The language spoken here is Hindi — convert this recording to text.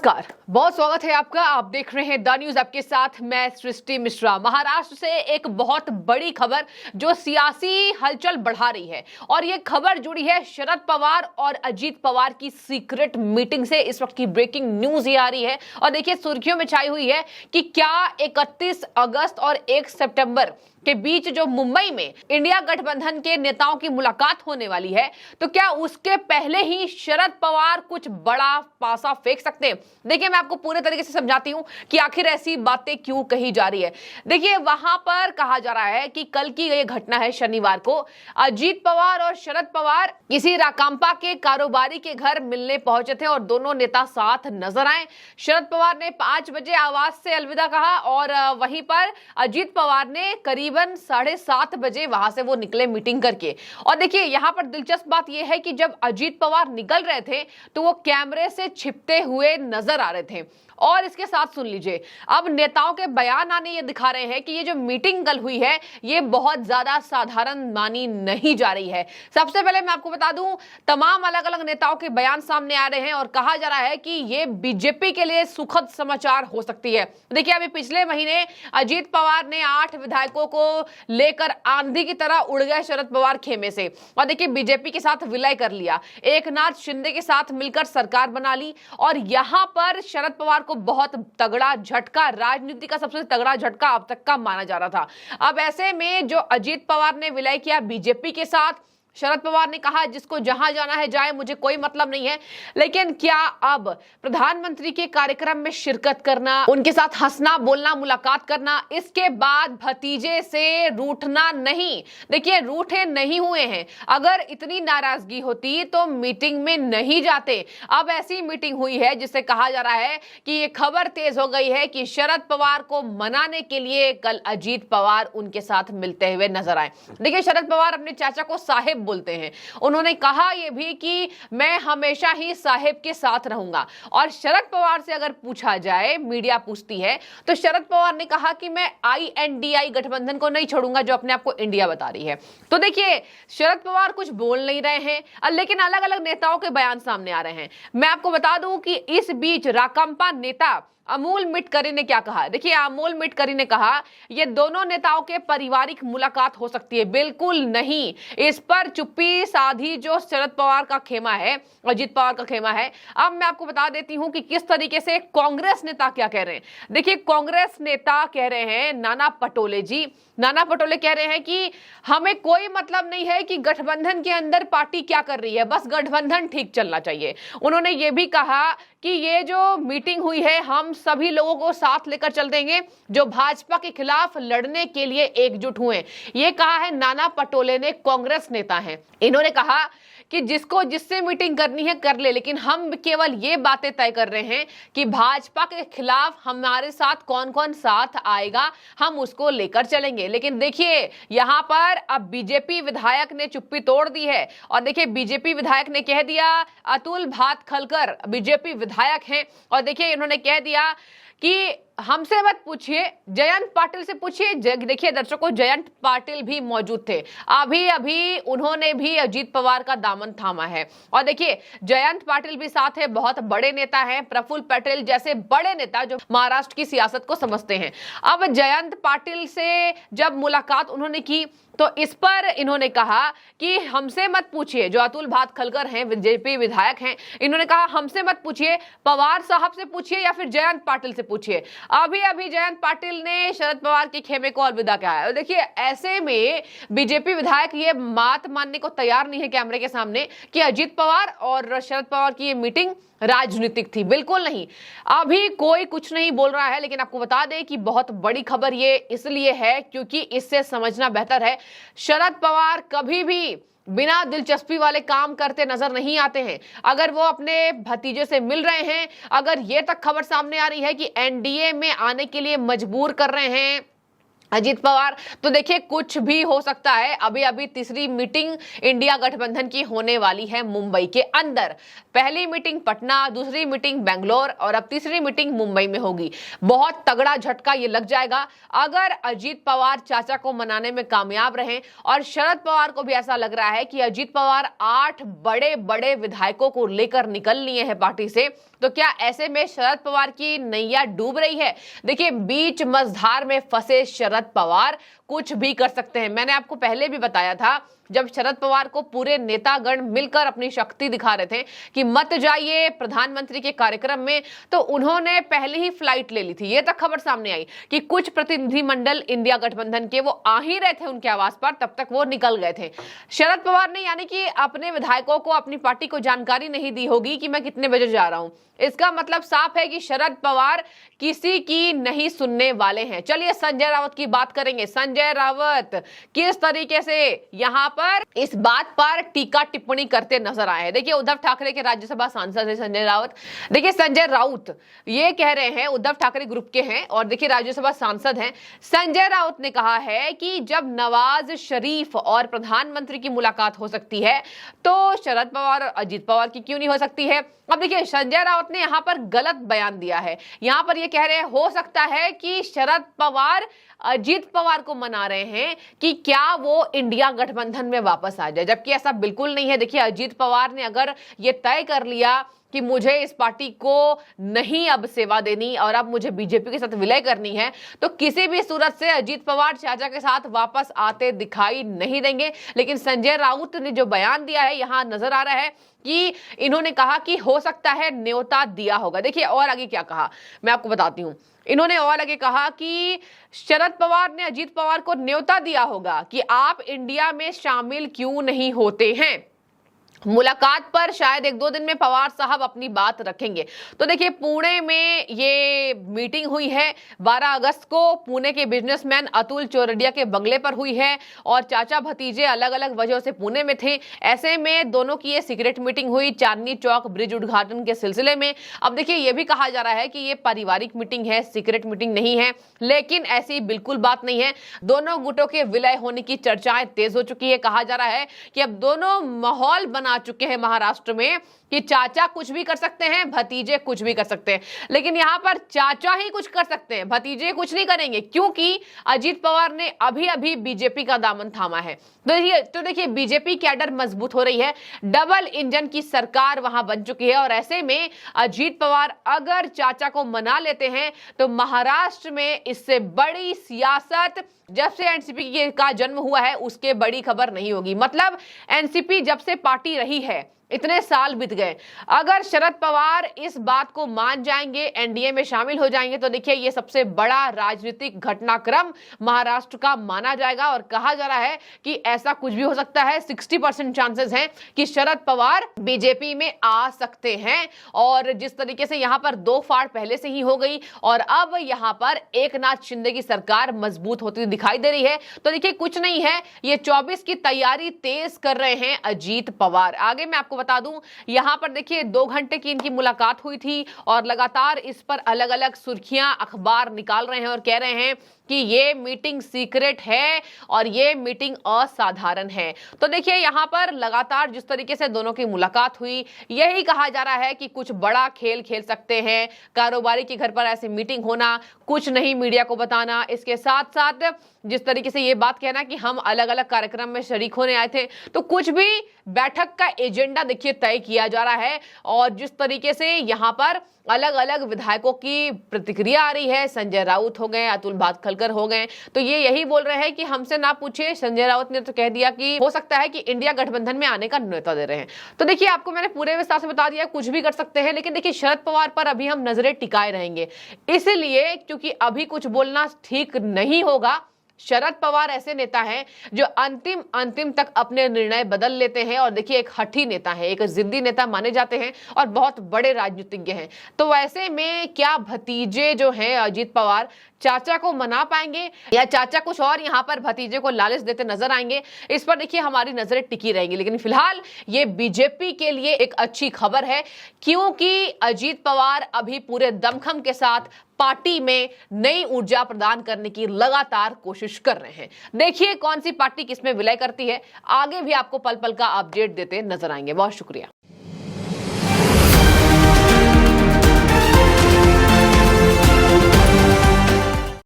नमस्कार, बहुत स्वागत है आपका। आप देख रहे हैं द न्यूज, आपके साथ मैं सृष्टि मिश्रा। महाराष्ट्र से एक बहुत बड़ी खबर जो सियासी हलचल बढ़ा रही है और ये खबर जुड़ी है शरद पवार और अजीत पवार की सीक्रेट मीटिंग से। इस वक्त की ब्रेकिंग न्यूज ये आ रही है और देखिए सुर्खियों में छाई हुई है कि क्या 31 अगस्त और 1 सितंबर के बीच जो मुंबई में इंडिया गठबंधन के नेताओं की मुलाकात होने वाली है, तो क्या उसके पहले ही शरद पवार कुछ बड़ा पासा फेंक सकते हैं। देखिए मैं आपको पूरे तरीके से समझाती हूं कि आखिर ऐसी बातें क्यों कही जा रही है। देखिए वहां पर कहा जा रहा है कि कल की ये घटना है, शनिवार को अजीत पवार और शरद पवार किसी राकांपा के कारोबारी के घर मिलने पहुंचे थे और दोनों नेता साथ नजर आए। शरद पवार ने 5 बजे आवाज से अलविदा कहा और वहीं पर अजीत पवार ने करीबन 7:30 बजे वहां से वो निकले मीटिंग करके। और देखिए यहां पर दिलचस्प बात यह है कि जब अजीत पवार निकल रहे थे तो वो कैमरे से छिपते हुए नजर आ रहे थे। और इसके साथ सुन लीजिए, अब नेताओं के बयान आने ये दिखा रहे हैं कि ये जो मीटिंग कल हुई है ये बहुत ज्यादा साधारण मानी नहीं जा रही है। सबसे पहले मैं आपको बता दूं, तमाम अलग अलग नेताओं के बयान सामने आ रहे हैं और कहा जा रहा है कि ये बीजेपी के लिए सुखद समाचार हो सकती है। देखिए अभी पिछले महीने अजीत पवार ने 8 विधायकों को लेकर आंधी की तरह उड़ गए शरद पवार खेमे से और देखिए बीजेपी के साथ विलय कर लिया, एकनाथ शिंदे के साथ मिलकर सरकार बना ली। और यहां पर शरद पवार को बहुत तगड़ा झटका, राजनीति का सबसे तगड़ा झटका अब तक का माना जा रहा था। अब ऐसे में जो अजीत पवार ने विलय किया बीजेपी के साथ, शरद पवार ने कहा जिसको जहां जाना है जाए, मुझे कोई मतलब नहीं है। लेकिन क्या अब प्रधानमंत्री के कार्यक्रम में शिरकत करना, उनके साथ हंसना बोलना, मुलाकात करना, इसके बाद भतीजे से रूठना नहीं। देखिए रूठे नहीं हुए हैं, अगर इतनी नाराजगी होती तो मीटिंग में नहीं जाते। अब ऐसी मीटिंग हुई है जिससे कहा जा रहा है कि ये खबर तेज हो गई है कि शरद पवार को मनाने के लिए कल अजीत पवार उनके साथ मिलते हुए नजर आए। देखिए शरद पवार अपने चाचा को साहेब बोलते हैं, उन्होंने कहा यह भी कि मैं हमेशा ही साहेब के साथ रहूंगा। और शरद पवार से अगर पूछा जाए, मीडिया पूछती है, तो शरद पवार ने कहा कि मैं INDI गठबंधन को नहीं छोड़ूंगा जो अपने आप को इंडिया बता रही है। तो देखिए शरद पवार कुछ बोल नहीं रहे हैं, लेकिन अलग अलग नेताओं के बयान सामने आ रहे हैं। मैं आपको बता दूं कि इस बीच राकांपा नेता अमोल मिटकरी ने क्या कहा। देखिए अमोल मिटकरी ने कहा ये दोनों नेताओं के पारिवारिक मुलाकात हो सकती है। बिल्कुल नहीं, इस पर चुप्पी साधी जो शरद पवार का खेमा है, अजीत पवार का खेमा है। अब मैं आपको बता देती हूं कि किस तरीके से कांग्रेस नेता क्या कह रहे हैं। देखिए कांग्रेस नेता कह रहे हैं, नाना पटोले जी, नाना पटोले कह रहे हैं कि हमें कोई मतलब नहीं है कि गठबंधन के अंदर पार्टी क्या कर रही है, बस गठबंधन ठीक चलना चाहिए। उन्होंने ये भी कहा कि ये जो मीटिंग हुई है हम सभी लोगों को साथ लेकर चल देंगे जो भाजपा के खिलाफ लड़ने के लिए एकजुट हुए। ये कहा है नाना पटोले ने, कांग्रेस नेता हैं। इन्होंने कहा कि जिसको जिससे मीटिंग करनी है कर ले, लेकिन हम केवल ये बातें तय कर रहे हैं कि भाजपा के खिलाफ हमारे साथ कौन कौन साथ आएगा, हम उसको लेकर चलेंगे। लेकिन देखिए यहां पर अब बीजेपी विधायक ने चुप्पी तोड़ दी है और देखिए बीजेपी विधायक ने कह दिया, अतुल भातखलकर बीजेपी विधायक हैं, और देखिए इन्होंने कह दिया कि हमसे मत पूछिए, जयंत पाटिल से पूछिए। देखिए दर्शकों, जयंत पाटिल भी मौजूद थे, अभी अभी उन्होंने भी अजीत पवार का दामन थामा है। और देखिए जयंत पाटिल भी साथ है, बहुत बड़े नेता हैं, प्रफुल्ल पटेल जैसे बड़े नेता जो महाराष्ट्र की सियासत को समझते हैं। अब जयंत पाटिल से जब मुलाकात उन्होंने की तो इस पर इन्होंने कहा कि हमसे मत पूछिए, जो अतुल भातखलकर हैं, बीजेपी विधायक हैं, इन्होंने कहा हमसे मत पूछिए, पवार साहब से पूछिए या फिर जयंत पाटिल से पूछिए। अभी अभी जयंत पाटिल ने शरद पवार के खेमे को अलविदा कहा है। देखिए ऐसे में बीजेपी विधायक ये बात मानने को तैयार नहीं है कैमरे के सामने कि अजीत पवार और शरद पवार की ये मीटिंग राजनीतिक थी। बिल्कुल नहीं, अभी कोई कुछ नहीं बोल रहा है। लेकिन आपको बता दें कि बहुत बड़ी खबर ये इसलिए है क्योंकि इससे समझना बेहतर है, शरद पवार कभी भी बिना दिलचस्पी वाले काम करते नजर नहीं आते हैं। अगर वो अपने भतीजे से मिल रहे हैं, अगर ये तक खबर सामने आ रही है कि NDA में आने के लिए मजबूर कर रहे हैं अजीत पवार तो देखिए कुछ भी हो सकता है। अभी अभी तीसरी मीटिंग इंडिया गठबंधन की होने वाली है मुंबई के अंदर। पहली मीटिंग पटना, दूसरी मीटिंग बेंगलोर और अब तीसरी मीटिंग मुंबई में होगी। बहुत तगड़ा झटका ये लग जाएगा अगर अजीत पवार चाचा को मनाने में कामयाब रहे। और शरद पवार को भी ऐसा लग रहा है कि अजीत पवार 8 बड़े बड़े विधायकों को लेकर निकल लिए हैं पार्टी से, तो क्या ऐसे में शरद पवार की नैया डूब रही है? देखिए बीच मझधार में फंसे शरद पवार कुछ भी कर सकते हैं। मैंने आपको पहले भी बताया था जब शरद पवार को पूरे नेतागण मिलकर अपनी शक्ति दिखा रहे थे कि मत जाइए प्रधानमंत्री के कार्यक्रम में, तो उन्होंने पहले ही फ्लाइट ले ली थी। ये तक खबर सामने आई कि कुछ प्रतिनिधिमंडल इंडिया गठबंधन के वो आ ही रहे थे उनके आवास पर, तब तक वो निकल गए थे। शरद पवार ने यानी कि अपने विधायकों को, अपनी पार्टी को जानकारी नहीं दी होगी कि मैं कितने बजे जा रहा हूं। इसका मतलब साफ है कि शरद पवार किसी की नहीं सुनने वाले हैं। चलिए संजय राउत की बात करेंगे। संजय राउत किस तरीके से यहां पर इस बात पर टीका टिप्पणी करते नजर आए हैं। देखिए उद्धव ठाकरे के राज्यसभा सांसद है संजय राउत। देखिए संजय राउत ये कह रहे हैं, उद्धव ठाकरे ग्रुप के हैं और देखिए राज्यसभा सांसद हैं। संजय राउत ने कहा है कि जब नवाज शरीफ और प्रधानमंत्री की मुलाकात हो सकती है तो शरद पवार और अजीत पवार की क्यों नहीं हो सकती है। अब देखिए संजय राउत ने यहां पर गलत बयान दिया है। यहां पर ये कह रहे हैं हो सकता है कि शरद पवार अजीत पवार को मना रहे हैं कि क्या वो इंडिया गठबंधन में वापस आ जाए, जबकि ऐसा बिल्कुल नहीं है। देखिए अजीत पवार ने अगर ये तय कर लिया कि मुझे इस पार्टी को नहीं अब सेवा देनी और अब मुझे बीजेपी के साथ विलय करनी है, तो किसी भी सूरत से अजीत पवार चाचा के साथ वापस आते दिखाई नहीं देंगे। लेकिन संजय राउत ने जो बयान दिया है यहां नजर आ रहा है कि इन्होंने कहा कि हो सकता है न्योता दिया होगा। देखिए और आगे क्या कहा मैं आपको बताती हूं। इन्होंने और आगे कहा कि शरद पवार ने अजीत पवार को न्योता दिया होगा कि आप इंडिया में शामिल क्यों नहीं होते हैं। मुलाकात पर शायद 1-2 दिन में पवार साहब अपनी बात रखेंगे। तो देखिए पुणे में ये मीटिंग हुई है 12 अगस्त को। पुणे के बिजनेसमैन अतुल चौरडिया के बंगले पर हुई है और चाचा भतीजे अलग अलग वजहों से पुणे में थे। ऐसे में दोनों की ये सीक्रेट मीटिंग हुई चांदनी चौक ब्रिज उद्घाटन के सिलसिले में। अब देखिए ये भी कहा जा रहा है कि ये पारिवारिक मीटिंग है, सीक्रेट मीटिंग नहीं है, लेकिन ऐसी बिल्कुल बात नहीं है। दोनों गुटों के विलय होने की चर्चाएं तेज हो चुकी है। कहा जा रहा है कि अब दोनों माहौल बना चुके हैं महाराष्ट्र में कि चाचा कुछ भी कर सकते हैं, भतीजे कुछ भी कर सकते हैं। लेकिन यहां पर चाचा ही कुछ कर सकते हैं, भतीजे कुछ नहीं करेंगे, क्योंकि अजीत पवार ने अभी अभी बीजेपी का दामन थामा है। तो देखिए बीजेपी कैडर मजबूत हो रही है, डबल इंजन की सरकार वहां बन चुकी है। और ऐसे में अजीत पवार अगर चाचा को मना लेते हैं तो महाराष्ट्र में इससे बड़ी सियासत जब से एनसीपी का जन्म हुआ है उसके बड़ी खबर नहीं होगी। मतलब एनसीपी जब से पार्टी रही है इतने साल बीत गए, अगर शरद पवार इस बात को मान जाएंगे, एनडीए में शामिल हो जाएंगे, तो देखिए ये सबसे बड़ा राजनीतिक घटनाक्रम महाराष्ट्र का माना जाएगा। और कहा जा रहा है कि ऐसा कुछ भी हो सकता है। 60% चांसेस हैं कि शरद पवार बीजेपी में आ सकते हैं। और जिस तरीके से यहां पर 2 फाड़ पहले से ही हो गई और अब यहां पर एकनाथ शिंदे की सरकार मजबूत होती दिखाई दे रही है, तो देखिए कुछ नहीं है, ये 24 की तैयारी तेज कर रहे हैं अजीत पवार। आगे मैं आपको बता दूं, यहां पर देखिए 2 घंटे की इनकी मुलाकात हुई थी और लगातार इस पर अलग अलग सुर्खियां अखबार निकाल रहे हैं और कह रहे हैं कि ये मीटिंग सीक्रेट है और ये मीटिंग असाधारण है। तो देखिए यहां पर लगातार जिस तरीके से दोनों की मुलाकात हुई, यही कहा जा रहा है कि कुछ बड़ा खेल खेल सकते हैं। कारोबारी के घर पर ऐसी मीटिंग होना, कुछ नहीं मीडिया को बताना, इसके साथ साथ जिस तरीके से ये बात कहना कि हम अलग अलग कार्यक्रम में शरीक होने आए थे, तो कुछ भी बैठक का एजेंडा देखिए तय किया जा रहा है। और जिस तरीके से यहां पर अलग अलग विधायकों की प्रतिक्रिया आ रही है, संजय राउत हो गए, अतुल भातखलकर हो गए, तो ये यही बोल रहे हैं कि हमसे ना पूछिए। संजय राउत ने तो कह दिया कि हो सकता है कि इंडिया गठबंधन में आने का न्योता दे रहे हैं। तो देखिए आपको मैंने पूरे विस्तार से बता दिया, कुछ भी कर सकते हैं। लेकिन देखिए शरद पवार पर अभी हम नजरें टिकाए रहेंगे, इसलिए क्योंकि अभी कुछ बोलना ठीक नहीं होगा। शरद पवार ऐसे नेता हैं जो अंतिम तक अपने निर्णय बदल लेते हैं। और देखिए एक हठी नेता है, एक जिद्दी नेता माने जाते हैं और बहुत बड़े राजनीतिज्ञ हैं। तो ऐसे में क्या भतीजे जो हैं अजीत पवार चाचा को मना पाएंगे या चाचा कुछ और यहां पर भतीजे को लालच देते नजर आएंगे, इस पर देखिए हमारी नजरें टिकी रहेंगी। लेकिन फिलहाल ये बीजेपी के लिए एक अच्छी खबर है, क्योंकि अजीत पवार अभी पूरे दमखम के साथ पार्टी में नई ऊर्जा प्रदान करने की लगातार कोशिश कर रहे हैं। देखिए कौन सी पार्टी किसमें विलय करती है। आगे भी आपको पल पल का अपडेट देते नजर आएंगे। बहुत शुक्रिया।